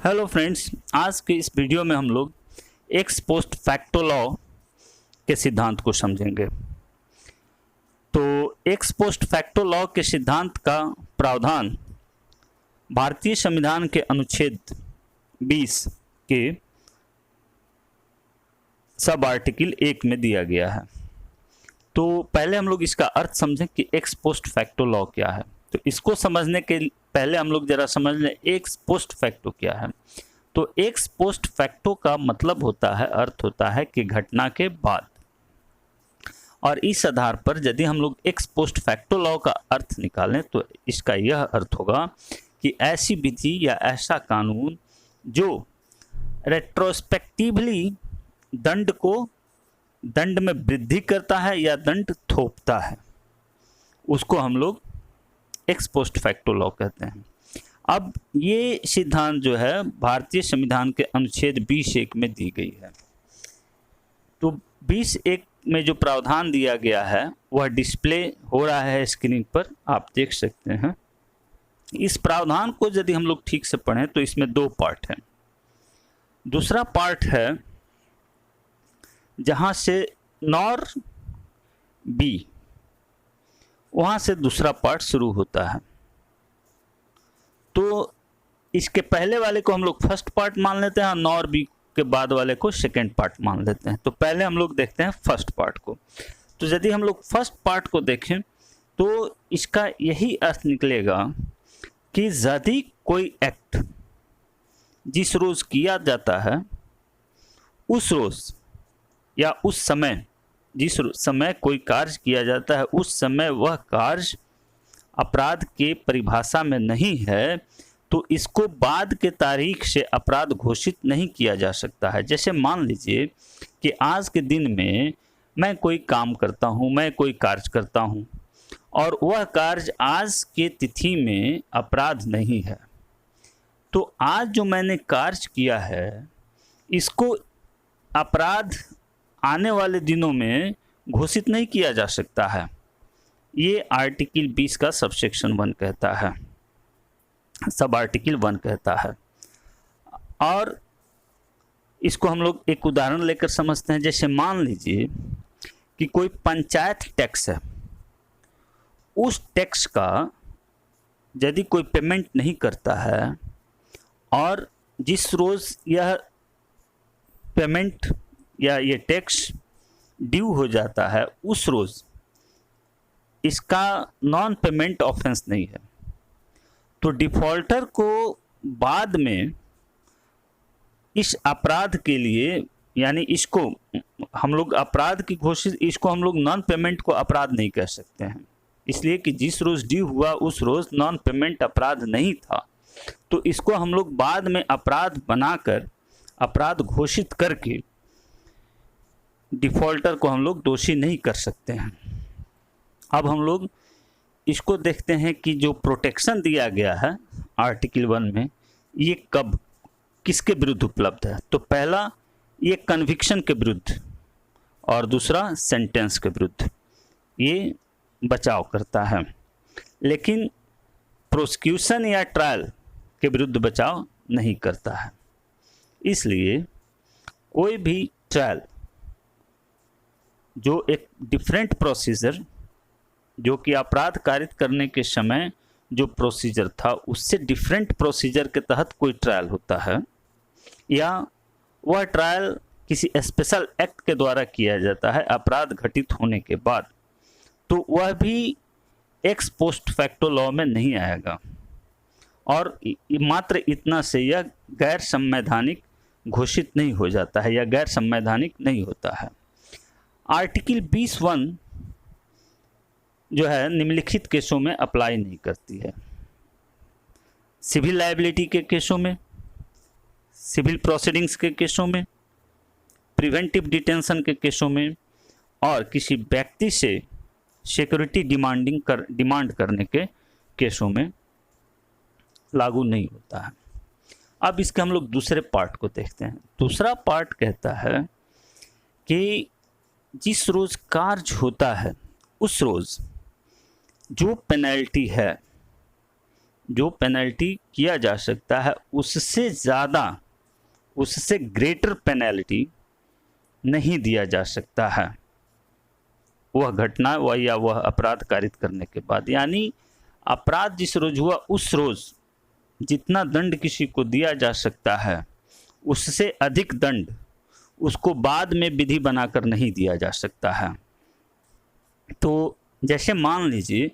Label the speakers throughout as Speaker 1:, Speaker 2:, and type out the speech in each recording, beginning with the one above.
Speaker 1: Hello friends, आज के इस वीडियो में हम लोग एक्स पोस्ट फैक्टो लॉ के सिद्धांत को समझेंगे। तो एक्स पोस्ट फैक्टो लॉ के सिद्धांत का प्रावधान भारतीय संविधान के अनुच्छेद 20 के सब आर्टिकल 1 में दिया गया है। तो पहले हम लोग इसका अर्थ समझें कि एक्स पोस्ट फैक्टो लॉ क्या है। तो इसको समझने के पहले हम लोग जरा समझ लें एक्स पोस्ट फैक्टो क्या है। तो एक्स पोस्ट फैक्टो का मतलब होता है, अर्थ होता है कि घटना के बाद। और इस आधार पर यदि हम लोग एक्स पोस्ट फैक्टो लॉ का अर्थ निकालें तो इसका यह अर्थ होगा कि ऐसी विधि या ऐसा कानून जो रेट्रोस्पेक्टिवली दंड में वृद्धि करता है या दंड थोपता है, उसको हम लोग एक्स पोस्ट फैक्टो लॉ कहते हैं। अब ये सिद्धांत जो है भारतीय संविधान के अनुच्छेद 20(1) में दी गई है। तो 20(1) में जो प्रावधान दिया गया है वह डिस्प्ले हो रहा है स्क्रीन पर, आप देख सकते हैं। इस प्रावधान को यदि हम लोग ठीक से पढ़ें तो इसमें दो पार्ट हैं। दूसरा पार्ट है जहां से नॉर बी, वहां से दूसरा पार्ट शुरू होता है। तो इसके पहले वाले को हम लोग फर्स्ट पार्ट मान लेते हैं और नॉर बी के बाद वाले को सेकेंड पार्ट मान लेते हैं। तो पहले हम लोग देखते हैं फर्स्ट पार्ट को। तो यदि हम लोग फर्स्ट पार्ट को देखें तो इसका यही अर्थ निकलेगा कि यदि कोई एक्ट जिस रोज किया जाता है उस रोज या उस समय, जिस समय कोई कार्य किया जाता है उस समय वह कार्य अपराध के परिभाषा में नहीं है, तो इसको बाद के तारीख से अपराध घोषित नहीं किया जा सकता है। जैसे मान लीजिए कि आज के दिन में मैं कोई काम करता हूँ, मैं कोई कार्य करता हूँ और वह कार्य आज के तिथि में अपराध नहीं है, तो आज जो मैंने कार्य किया है इसको अपराध आने वाले दिनों में घोषित नहीं किया जा सकता है। ये आर्टिकल 20 का सबसेक्शन 1 कहता है, सब आर्टिकल 1 कहता है। और इसको हम लोग एक उदाहरण लेकर समझते हैं। जैसे मान लीजिए कि कोई पंचायत टैक्स है, उस टैक्स का यदि कोई पेमेंट नहीं करता है और जिस रोज यह पेमेंट या ये टैक्स ड्यू हो जाता है उस रोज इसका नॉन पेमेंट ऑफेंस नहीं है, तो डिफॉल्टर को बाद में इस अपराध के लिए, यानी इसको हम लोग अपराध की घोषित, इसको हम लोग नॉन पेमेंट को अपराध नहीं कह सकते हैं, इसलिए कि जिस रोज ड्यू हुआ उस रोज नॉन पेमेंट अपराध नहीं था। तो इसको हम लोग बाद में अपराध बनाकर, अपराध घोषित करके डिफॉल्टर को हम लोग दोषी नहीं कर सकते हैं। अब हम लोग इसको देखते हैं कि जो प्रोटेक्शन दिया गया है आर्टिकल 1 में, ये कब किसके विरुद्ध उपलब्ध है। तो पहला ये कन्विक्शन के विरुद्ध और दूसरा सेंटेंस के विरुद्ध ये बचाव करता है, लेकिन प्रोसिक्यूशन या ट्रायल के विरुद्ध बचाव नहीं करता है। इसलिए कोई भी ट्रायल जो एक डिफरेंट प्रोसीजर, जो कि अपराध कारित करने के समय जो प्रोसीजर था उससे डिफरेंट प्रोसीजर के तहत कोई ट्रायल होता है, या वह ट्रायल किसी स्पेशल एक्ट के द्वारा किया जाता है अपराध घटित होने के बाद, तो वह भी एक्स पोस्ट फैक्टो लॉ में नहीं आएगा। और मात्र इतना से यह गैर संवैधानिक घोषित नहीं हो जाता है या गैर संवैधानिक नहीं होता है। आर्टिकल 20(1) जो है निम्नलिखित केसों में अप्लाई नहीं करती है। सिविल लायबिलिटी के केसों में, सिविल प्रोसीडिंग्स के केसों में, प्रिवेंटिव डिटेंशन के केसों में और किसी व्यक्ति से सिक्योरिटी डिमांड करने के केसों में लागू नहीं होता है। अब इसके हम लोग दूसरे पार्ट को देखते हैं। दूसरा पार्ट कहता है कि जिस रोज कार्य होता है उस रोज जो पेनल्टी है जो पेनल्टी किया जा सकता है उससे ज़्यादा, उससे ग्रेटर पेनल्टी नहीं दिया जा सकता है वह घटना या वह अपराध कारित करने के बाद। यानी अपराध जिस रोज हुआ उस रोज जितना दंड किसी को दिया जा सकता है उससे अधिक दंड उसको बाद में विधि बनाकर नहीं दिया जा सकता है। तो जैसे मान लीजिए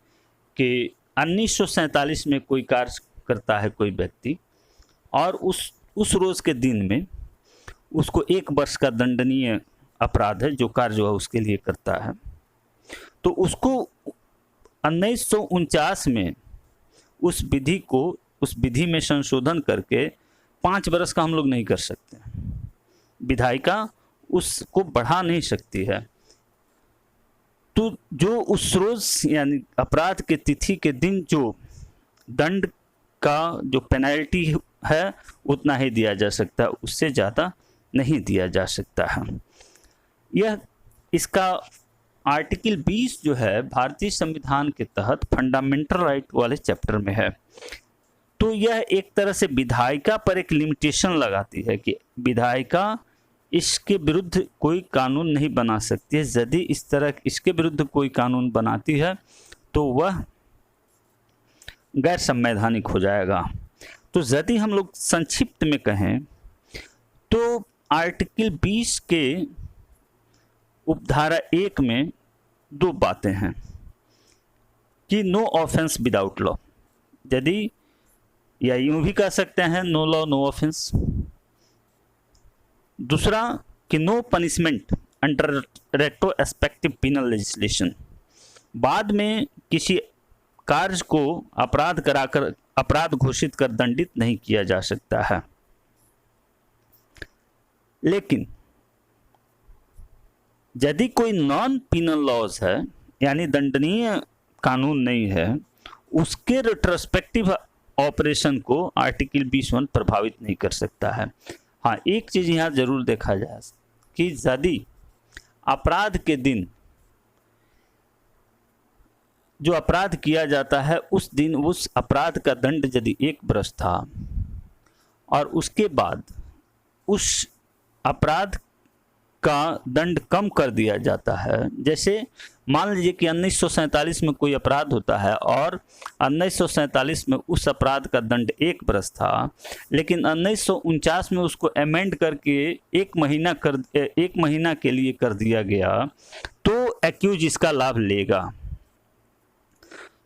Speaker 1: कि 1947 में कोई कार्य करता है कोई व्यक्ति और उस रोज़ के दिन में उसको 1 वर्ष का दंडनीय अपराध है जो कार्य जो है उसके लिए करता है, तो उसको 1949 में उस विधि में संशोधन करके 5 वर्ष का हम लोग नहीं कर सकते। विधायिका उसको बढ़ा नहीं सकती है। तो जो उस रोज यानी अपराध के तिथि के दिन जो दंड का जो पेनल्टी है उतना ही दिया जा सकता है, उससे ज़्यादा नहीं दिया जा सकता है। यह इसका आर्टिकल 20 जो है भारतीय संविधान के तहत फंडामेंटल राइट वाले चैप्टर में है। तो यह एक तरह से विधायिका पर एक लिमिटेशन लगाती है कि विधायिका इसके विरुद्ध कोई कानून नहीं बना सकती है। यदि इस तरह इसके विरुद्ध कोई कानून बनाती है तो वह गैर संवैधानिक हो जाएगा। तो यदि हम लोग संक्षिप्त में कहें तो आर्टिकल 20 के उपधारा 1 में 2 बातें हैं कि नो ऑफेंस विदाउट लॉ, यदि या यूं भी कह सकते हैं नो लॉ नो ऑफेंस। दूसरा कि no punishment under retrospective penal legislation, बाद में किसी कार्य को अपराध कराकर अपराध घोषित कर दंडित नहीं किया जा सकता है। लेकिन यदि कोई नॉन पिनल लॉज है यानी दंडनीय कानून नहीं है, उसके रेट्रोस्पेक्टिव ऑपरेशन को आर्टिकल 21 प्रभावित नहीं कर सकता है। हाँ, एक चीज़ यहाँ जरूर देखा जाए कि यदि अपराध के दिन जो अपराध किया जाता है उस दिन उस अपराध का दंड यदि 1 वर्ष था और उसके बाद उस अपराध का दंड कम कर दिया जाता है, जैसे मान लीजिए कि 1947 में कोई अपराध होता है और 1947 में उस अपराध का दंड 1 वर्ष था, लेकिन 1949 में उसको अमेंड करके 1 महीना के लिए कर दिया गया, तो एक्यूज इसका लाभ लेगा।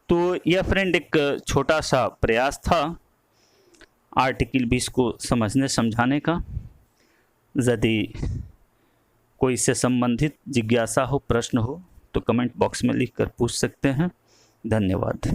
Speaker 1: तो यह फ्रेंड एक छोटा सा प्रयास था आर्टिकल 20 को समझने समझाने का। यदि कोई इससे संबंधित जिज्ञासा हो, प्रश्न हो तो कमेंट बॉक्स में लिखकर पूछ सकते हैं। धन्यवाद।